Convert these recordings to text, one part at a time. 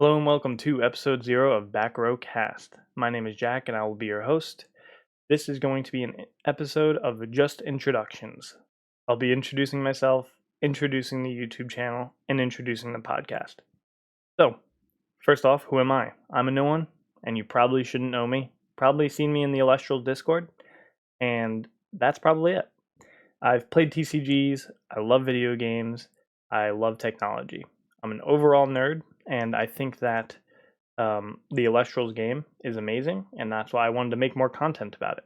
Hello and welcome to episode 0 of Back Row Cast. My name is Jack and I will be your host. This is going to be an episode of just introductions. I'll be introducing myself, introducing the YouTube channel, and introducing the podcast. So, first off, who am I? I'm a new one, and you probably shouldn't know me. Probably seen me in the Elestrals Discord, and that's probably it. I've played TCGs, I love video games, I love technology. I'm an overall nerd, and I think that the Elestrals game is amazing, and that's why I wanted to make more content about it.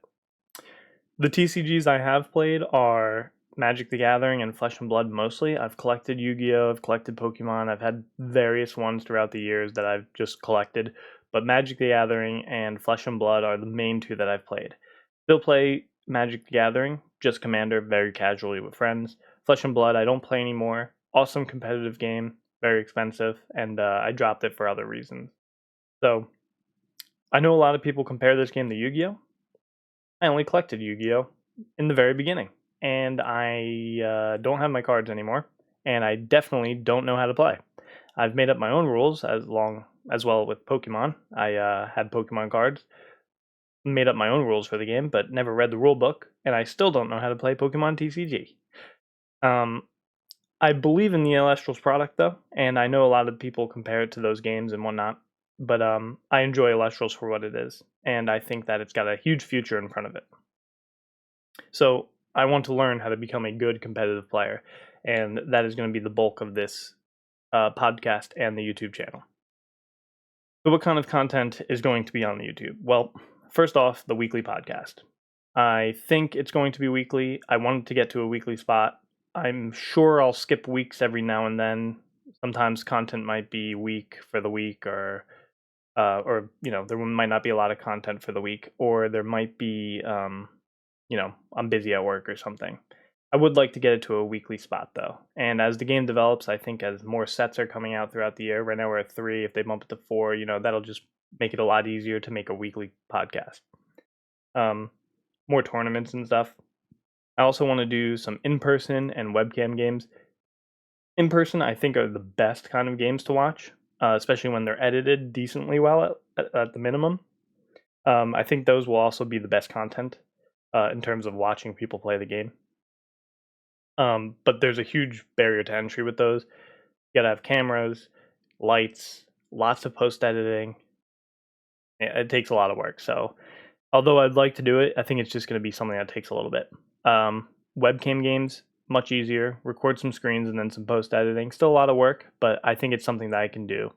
The TCGs I have played are Magic the Gathering and Flesh and Blood mostly. I've collected Yu-Gi-Oh!, I've collected Pokemon, I've had various ones throughout the years that I've just collected, but Magic the Gathering and Flesh and Blood are the main two that I've played. Still play Magic the Gathering, just Commander, very casually with friends. Flesh and Blood, I don't play anymore. Awesome competitive game, very expensive, and I dropped it for other reasons. So, I know a lot of people compare this game to Yu-Gi-Oh! I only collected Yu-Gi-Oh! In the very beginning, and I don't have my cards anymore, and I definitely don't know how to play. I've made up my own rules as well with Pokemon. I had Pokemon cards, made up my own rules for the game, but never read the rule book, and I still don't know how to play Pokemon TCG. Um, I believe in the Elestrals product though, and I know a lot of people compare it to those games and whatnot. But I enjoy Elestrals for what it is, and I think that it's got a huge future in front of it. So I want to learn how to become a good competitive player, and that is going to be the bulk of this podcast and the YouTube channel. So, what kind of content is going to be on the YouTube? Well, first off, the weekly podcast. I think it's going to be weekly. I wanted to get to a weekly spot. I'm sure I'll skip weeks every now and then. Sometimes content might be week for the week, or there might not be a lot of content for the week, or there might be I'm busy at work or something. I would like to get it to a weekly spot though, and as the game develops, I think as more sets are coming out throughout the year, right now we're at 3. If they bump it to 4, that'll just make it a lot easier to make a weekly podcast. More tournaments and stuff. I also want to do some in-person and webcam games. In person, I think, are the best kind of games to watch, especially when they're edited decently well at the minimum. I think those will also be the best content in terms of watching people play the game. But there's a huge barrier to entry with those. You gotta have cameras, lights, lots of post editing. It takes a lot of work. So, although I'd like to do it, I think it's just going to be something that takes a little bit. Webcam games, much easier. Record some screens and then some post editing. Still a lot of work, but I think it's something that I can do.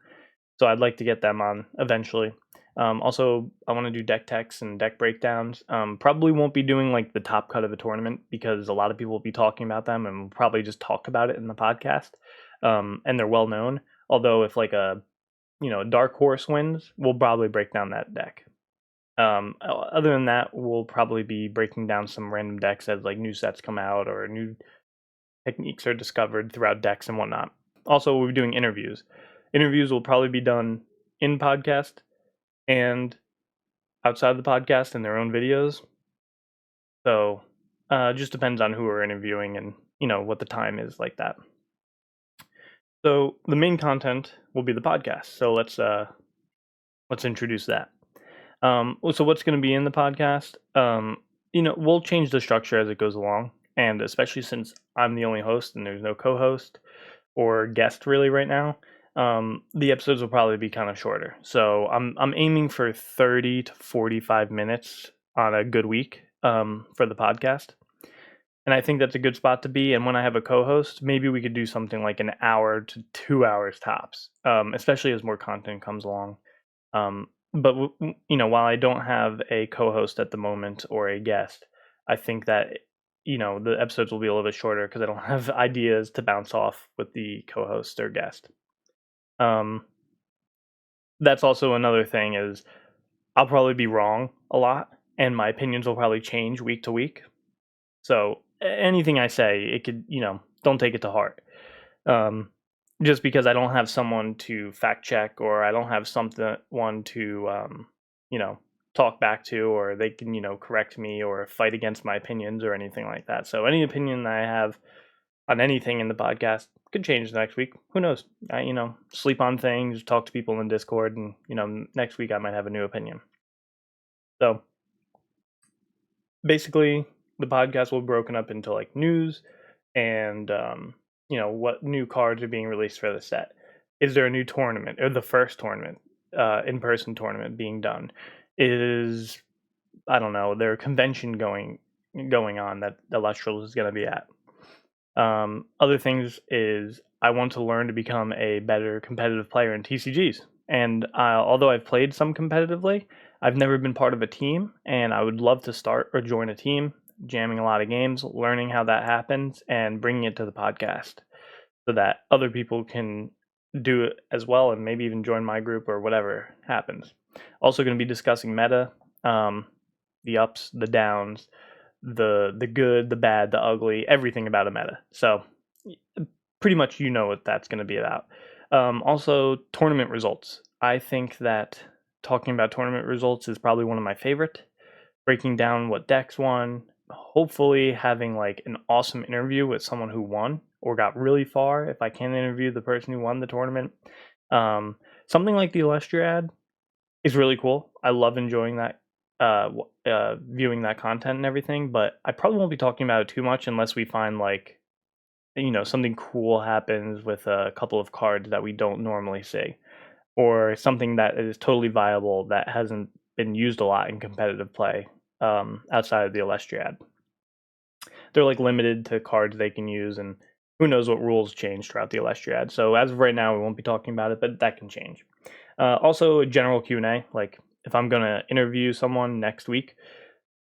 So I'd like to get them on eventually. Also, I want to do deck techs and deck breakdowns. Probably won't be doing like the top cut of a tournament because a lot of people will be talking about them, and we'll probably just talk about it in the podcast. And they're well known. Although if like a dark horse wins, we'll probably break down that deck. Other than that, we'll probably be breaking down some random decks as like new sets come out or new techniques are discovered throughout decks and whatnot. Also, we'll be doing interviews. Interviews will probably be done in podcast and outside the podcast in their own videos. So, it just depends on who we're interviewing and what the time is like that. So the main content will be the podcast. So let's introduce that. So what's going to be in the podcast? We'll change the structure as it goes along, and especially since I'm the only host and there's no co-host or guest really right now, the episodes will probably be kind of shorter. So I'm aiming for 30 to 45 minutes on a good week for the podcast. And I think that's a good spot to be. And when I have a co-host, maybe we could do something like an hour to 2 hours tops, especially as more content comes along. But while I don't have a co-host at the moment or a guest, I think that the episodes will be a little bit shorter because I don't have ideas to bounce off with the co-host or guest. That's also another thing is I'll probably be wrong a lot, and my opinions will probably change week to week. So anything I say, it could don't take it to heart. Just because I don't have someone to fact check or I don't have one to talk back to, or they can correct me or fight against my opinions or anything like that. So any opinion that I have, on anything in the podcast. Could change next week. Who knows? Sleep on things, talk to people in Discord, and next week I might have a new opinion. So basically, the podcast will be broken up into like news and what new cards are being released for the set. Is there a new tournament or the first tournament, in-person tournament being done? Is I don't know, there a convention going on that Elestrals is going to be at? Other things is I want to learn to become a better competitive player in TCGs. And although I've played some competitively, I've never been part of a team, and I would love to start or join a team, jamming a lot of games, learning how that happens, and bringing it to the podcast so that other people can do it as well and maybe even join my group or whatever happens. Also, going to be discussing meta, the ups, the downs, the good, the bad, the ugly, everything about a meta. So pretty much what that's going to be about. Also, tournament results. I think that talking about tournament results is probably one of my favorite. Breaking down what decks won, hopefully having like an awesome interview with someone who won or got really far. If I can interview the person who won the tournament, something like the Elestria is really cool. I love enjoying that, viewing that content and everything. But I probably won't be talking about it too much unless we find like something cool happens with a couple of cards that we don't normally see, or something that is totally viable that hasn't been used a lot in competitive play, outside of the Elestria. They're like limited to cards they can use, and who knows what rules change throughout the Elestria. So as of right now, we won't be talking about it, but that can change. Also, a general Q&A, like if I'm gonna interview someone next week,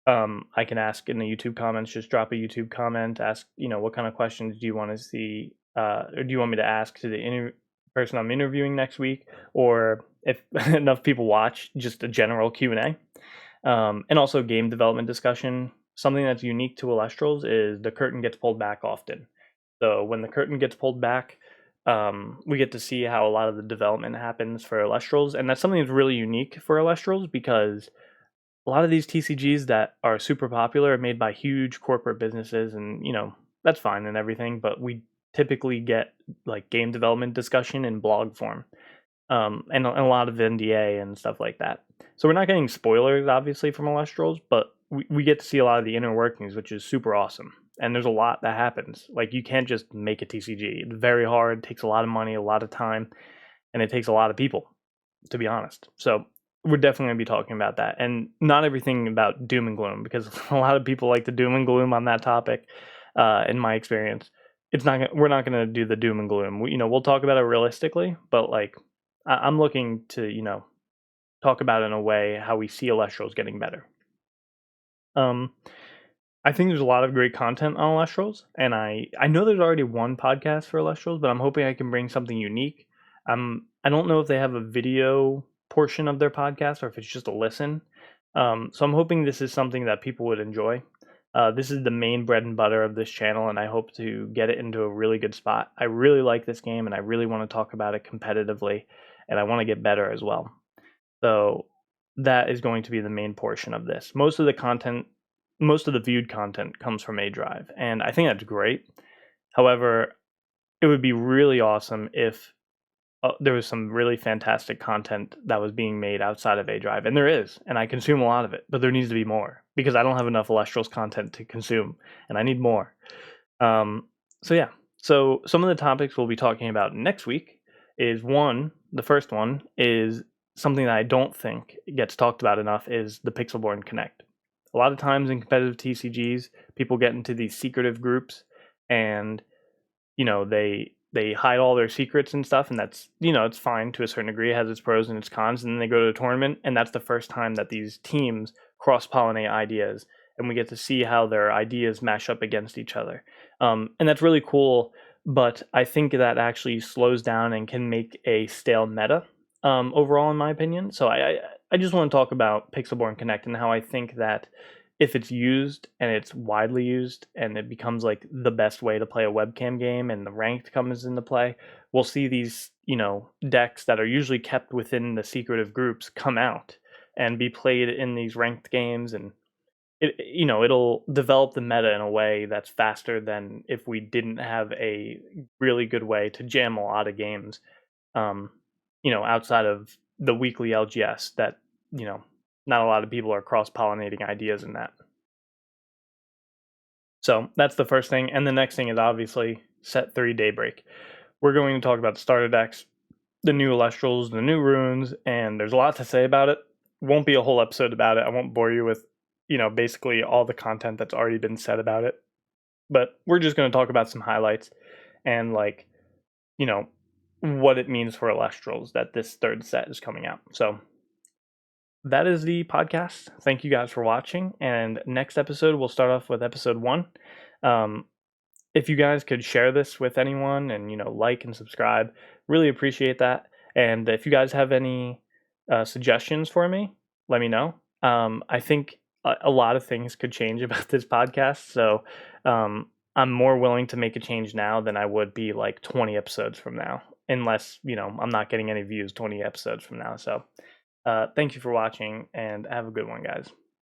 I can ask in the YouTube comments. Just drop a YouTube comment, ask what kind of questions do you want to see, or do you want me to ask to the person I'm interviewing next week, or if enough people watch, just a general Q&A. And also game development discussion. Something that's unique to Elestrals is the curtain gets pulled back often. So when the curtain gets pulled back, we get to see how a lot of the development happens for Elestrals, and that's something that's really unique for Elestrals because a lot of these TCGs that are super popular are made by huge corporate businesses, and that's fine and everything, but we typically get like game development discussion in blog form, and a lot of NDA and stuff like that. So we're not getting spoilers, obviously, from Elestrals, but we get to see a lot of the inner workings, which is super awesome. And there's a lot that happens. Like, you can't just make a TCG. It's very hard, takes a lot of money, a lot of time, and it takes a lot of people, to be honest. So we're definitely going to be talking about that. And not everything about doom and gloom, because a lot of people like the doom and gloom on that topic, in my experience. We're not going to do the doom and gloom. We'll talk about it realistically, but like, I'm looking to, talk about it in a way how we see Elestrals getting better. I think there's a lot of great content on Elestrals, and I know there's already one podcast for Elestrals, but I'm hoping I can bring something unique. I don't know if they have a video portion of their podcast or if it's just a listen. So I'm hoping this is something that people would enjoy. This is the main bread and butter of this channel, and I hope to get it into a really good spot. I really like this game, and I really want to talk about it competitively, and I want to get better as well. So that is going to be the main portion of this. Most of the viewed content comes from A Drive, and I think that's great. However, it would be really awesome if there was some really fantastic content that was being made outside of A Drive, and there is, and I consume a lot of it, but there needs to be more because I don't have enough Elestrals content to consume, and I need more. So yeah, so some of the topics we'll be talking about next week is the first one is something that I don't think gets talked about enough is the Pixelborn Connect. A lot of times in competitive TCGs, people get into these secretive groups, and they hide all their secrets and stuff, and that's it's fine to a certain degree. It has its pros and its cons, and then they go to the tournament, and that's the first time that these teams cross-pollinate ideas, and we get to see how their ideas mash up against each other, and that's really cool. But I think that actually slows down and can make a stale meta, overall, in my opinion. So I just want to talk about Pixelborn Connect and how I think that if it's used and it's widely used and it becomes like the best way to play a webcam game and the ranked comes into play, we'll see these, decks that are usually kept within the secretive groups come out and be played in these ranked games. And it'll develop the meta in a way that's faster than if we didn't have a really good way to jam a lot of games, um, outside of the weekly LGS that, you know, not a lot of people are cross pollinating ideas in that. So that's the first thing. And the next thing is obviously set 3 Daybreak. We're going to talk about the starter decks, the new Elestrals, the new runes, and there's a lot to say about it. Won't be a whole episode about it. I won't bore you with, basically all the content that's already been said about it. But we're just going to talk about some highlights and you know, what it means for Elestrals that this third set is coming out. So that is the podcast. Thank you guys for watching. And next episode, we'll start off with episode 1. Um, if you guys could share this with anyone and like and subscribe, really appreciate that. And if you guys have any suggestions for me, let me know. I think a lot of things could change about this podcast, so I'm more willing to make a change now than I would be like 20 episodes from now, unless I'm not getting any views 20 episodes from now. So thank you for watching and have a good one, guys.